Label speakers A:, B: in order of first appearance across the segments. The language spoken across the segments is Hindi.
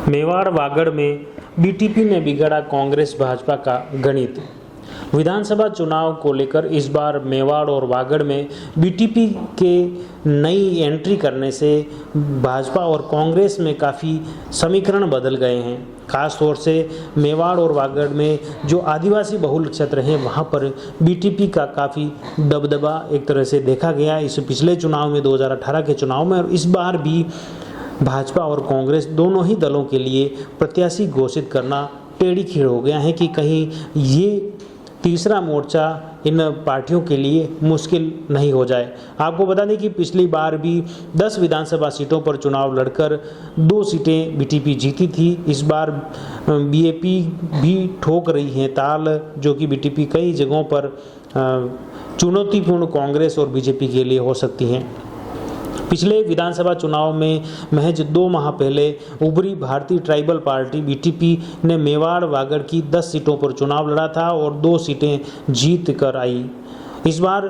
A: मेवाड़ वागड़ में बीटीपी ने बिगाड़ा कांग्रेस भाजपा का गणित। विधानसभा चुनाव को लेकर इस बार मेवाड़ और वागड़ में बीटीपी के नई एंट्री करने से भाजपा और कांग्रेस में काफ़ी समीकरण बदल गए हैं। खास तौर से मेवाड़ और वागड़ में जो आदिवासी बहुल क्षेत्र हैं वहाँ पर बीटीपी का काफ़ी दबदबा एक तरह से देखा गया इस पिछले चुनाव में 2018 के चुनाव में, और इस बार भी भाजपा और कांग्रेस दोनों ही दलों के लिए प्रत्याशी घोषित करना टेढ़ी खीर हो गया है कि कहीं ये तीसरा मोर्चा इन पार्टियों के लिए मुश्किल नहीं हो जाए। आपको बता दें कि पिछली बार भी 10 विधानसभा सीटों पर चुनाव लड़कर 2 सीटें बीटीपी जीती थी। इस बार बीएपी भी ठोक रही है ताल, जो कि बीटीपी कई जगहों पर चुनौतीपूर्ण कांग्रेस और बीजेपी के लिए हो सकती हैं। पिछले विधानसभा चुनाव में महज 2 माह पहले उभरी भारतीय ट्राइबल पार्टी बीटीपी ने मेवाड़ वागड़ की 10 सीटों पर चुनाव लड़ा था और 2 सीटें जीत कर आई। इस बार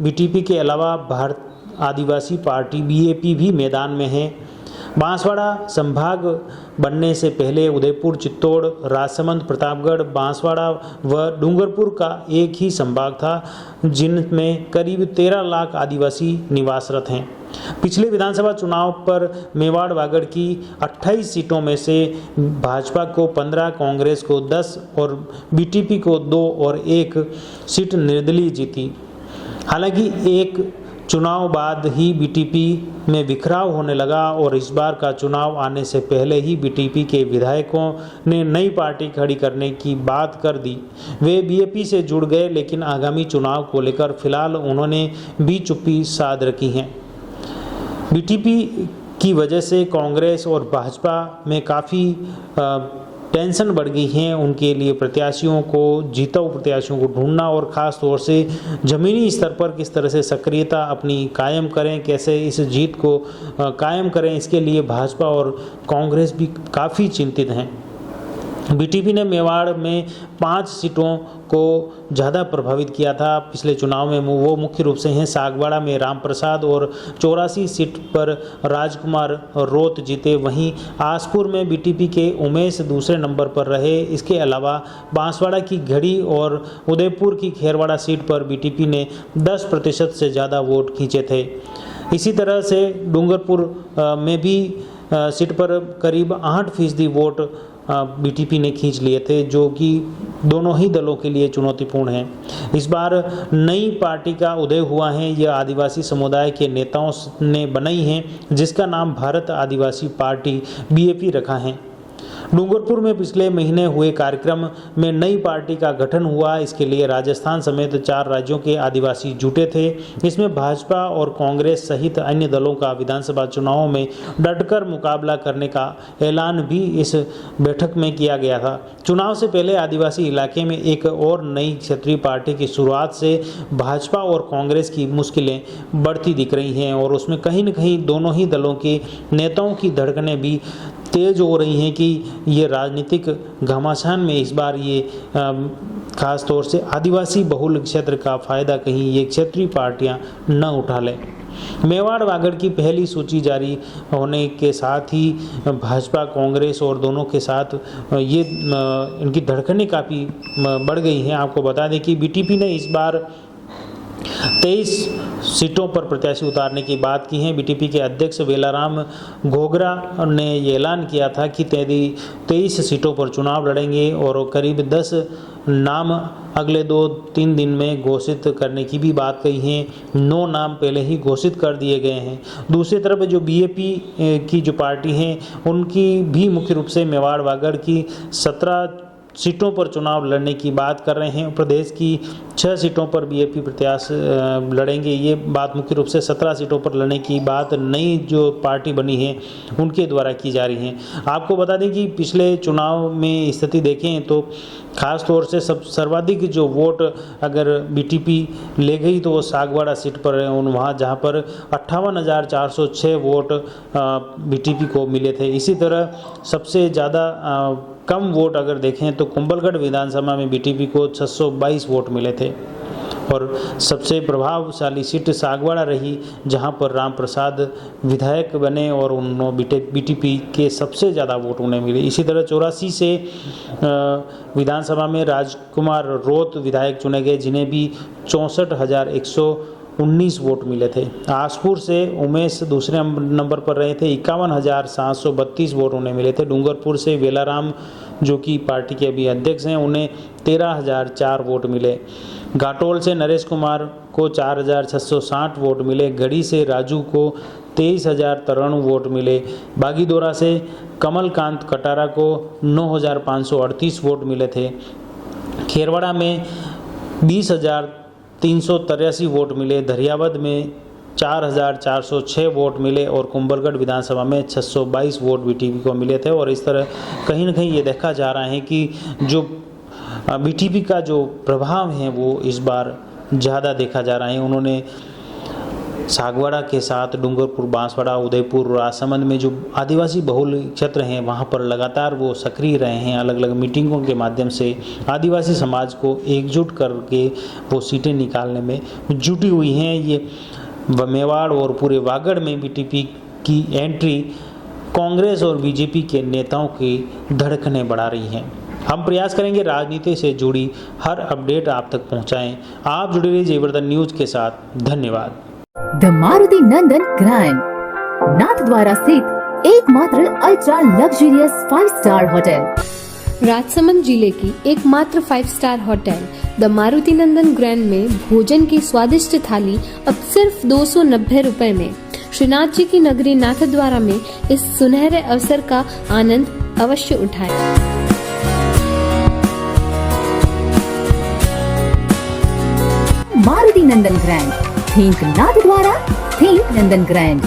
A: बीटीपी के अलावा भारत आदिवासी पार्टी बीएपी भी मैदान में है। बांसवाड़ा संभाग बनने से पहले उदयपुर, चित्तौड़, राजसमंद, प्रतापगढ़, बांसवाड़ा व डूंगरपुर का एक ही संभाग था, जिनमें करीब 13 लाख आदिवासी निवासरत हैं। पिछले विधानसभा चुनाव पर मेवाड़ वागड़ की 28 सीटों में से भाजपा को 15, कांग्रेस को 10 और बीटीपी को 2 और 1 सीट निर्दलीय जीती। हालांकि एक चुनाव बाद ही बीटीपी में बिखराव होने लगा और इस बार का चुनाव आने से पहले ही बीटीपी के विधायकों ने नई पार्टी खड़ी करने की बात कर दी। वे बीएपी से जुड़ गए, लेकिन आगामी चुनाव को लेकर फिलहाल उन्होंने भी चुप्पी साध रखी है। बीटीपी की वजह से कांग्रेस और भाजपा में काफ़ी टेंशन बढ़ गई है। उनके लिए प्रत्याशियों को, जीताऊ प्रत्याशियों को ढूंढना और ख़ास तौर से ज़मीनी स्तर पर किस तरह से सक्रियता अपनी कायम करें, कैसे इस जीत को कायम करें, इसके लिए भाजपा और कांग्रेस भी काफ़ी चिंतित हैं। बीटीपी ने मेवाड़ में 5 सीटों को ज़्यादा प्रभावित किया था पिछले चुनाव में। वो मुख्य रूप से हैं सागवाड़ा में रामप्रसाद और 84 सीट पर राजकुमार रोत जीते। वहीं आसपुर में बीटीपी के उमेश दूसरे नंबर पर रहे। इसके अलावा बांसवाड़ा की घड़ी और उदयपुर की खेरवाड़ा सीट पर बीटीपी ने 10% से ज़्यादा वोट खींचे थे। इसी तरह से डूंगरपुर में भी सीट पर करीब 8% वोट बीटीपी ने खींच लिए थे, जो कि दोनों ही दलों के लिए चुनौतीपूर्ण है। इस बार नई पार्टी का उदय हुआ है। यह आदिवासी समुदाय के नेताओं ने बनाई है, जिसका नाम भारत आदिवासी पार्टी बीएपी रखा है। डूंगरपुर में पिछले महीने हुए कार्यक्रम में नई पार्टी का गठन हुआ। इसके लिए राजस्थान समेत 4 राज्यों के आदिवासी जुटे थे। इसमें भाजपा और कांग्रेस सहित अन्य दलों का विधानसभा चुनावों में डटकर मुकाबला करने का ऐलान भी इस बैठक में किया गया था। चुनाव से पहले आदिवासी इलाके में एक और नई क्षेत्रीय पार्टी की शुरुआत से भाजपा और कांग्रेस की मुश्किलें बढ़ती दिख रही हैं और उसमें कहीं न कहीं दोनों ही दलों के नेताओं की धड़कनें भी तेज हो रही हैं कि ये राजनीतिक घमासान में इस बार ये खास तौर से आदिवासी बहुल क्षेत्र का फायदा कहीं ये क्षेत्रीय पार्टियां न उठा लें। मेवाड़ वागड़ की पहली सूची जारी होने के साथ ही भाजपा, कांग्रेस और दोनों के साथ ये इनकी धड़कनें काफ़ी बढ़ गई हैं। आपको बता दें कि बीटीपी ने इस बार 23 सीटों पर प्रत्याशी उतारने की बात की है। बीटीपी के अध्यक्ष वेलाराम घोगरा ने ये ऐलान किया था कि 23 सीटों पर चुनाव लड़ेंगे और करीब 10 नाम अगले 2-3 दिन में घोषित करने की भी बात कही है। 9 नाम पहले ही घोषित कर दिए गए हैं। दूसरी तरफ जो बीएपी की जो पार्टी है, उनकी भी मुख्य रूप से मेवाड़ वागड़ की 17 सीटों पर चुनाव लड़ने की बात कर रहे हैं। प्रदेश की 6 सीटों पर बीएपी प्रत्याशी लड़ेंगे। ये बात मुख्य रूप से 17 सीटों पर लड़ने की बात नई जो पार्टी बनी है उनके द्वारा की जा रही है। आपको बता दें कि पिछले चुनाव में स्थिति देखें तो खास तौर से सर्वाधिक जो वोट अगर बीटीपी ले गई तो वो सागवाड़ा सीट पर है, वहाँ जहाँ पर 58,406 वोट बीटीपी को मिले थे। इसी तरह सबसे ज़्यादा कम वोट अगर देखें तो कुंभलगढ़ विधानसभा में बीटीपी को 622 वोट मिले थे। और सबसे प्रभावशाली सीट सागवाड़ा रही, जहां पर राम प्रसाद विधायक बने और उन्होंने बीटीपी के सबसे ज़्यादा वोट उन्हें मिले। इसी तरह 84 से विधानसभा में राजकुमार रोत विधायक चुने गए, जिन्हें भी 64,119 वोट मिले थे। आसपुर से उमेश दूसरे नंबर पर रहे थे, 51,732 वोट उन्हें मिले थे। डूंगरपुर से वेलाराम, जो कि पार्टी के अभी अध्यक्ष हैं, उन्हें 13,004 वोट मिले। घाटोल से नरेश कुमार को 4,660 वोट मिले। गढ़ी से राजू को 23,093 वोट मिले। बागीदोरा से कमलकांत कटारा को 9,538 वोट मिले थे। खेरवाड़ा में 20,383 वोट मिले। दरियावद में 4,406 वोट मिले और कुंभलगढ़ विधानसभा में 622 वोट बीटीपी को मिले थे। और इस तरह कहीं ना कहीं ये देखा जा रहा है कि जो बीटीपी का जो प्रभाव है वो इस बार ज़्यादा देखा जा रहा है। उन्होंने सागवाड़ा के साथ डूंगरपुर, बांसवाड़ा, उदयपुर, राजसमंद में जो आदिवासी बहुल क्षेत्र हैं वहाँ पर लगातार वो सक्रिय रहे हैं। अलग अलग मीटिंगों के माध्यम से आदिवासी समाज को एकजुट करके वो सीटें निकालने में जुटी हुई हैं। ये मेवाड़ और पूरे वागड़ में बीटीपी की एंट्री कांग्रेस और बीजेपी के नेताओं की धड़कनें बढ़ा रही हैं। हम प्रयास करेंगे राजनीति से जुड़ी हर अपडेट आप तक पहुंचाएं। आप जुड़े रहिए जयवर्धन न्यूज के साथ। धन्यवाद।
B: The Maruti Nandan grand, Nathdwara स्थित एकमात्र ultra luxurious 5 star hotel.
C: Rajsamand जिले की एकमात्र 5 star hotel the Maruti Nandan grand में भोजन की स्वादिष्ट थाली अब सिर्फ 290 रुपए में। श्रीनाथ जी की नगरी नाथद्वारा में इस सुनहरे अवसर का आनंद अवश्य उठाएं।
B: मारुति नंदन ग्रैंड, थिंक नाथद्वारा, थिंक नंदन ग्रैंड।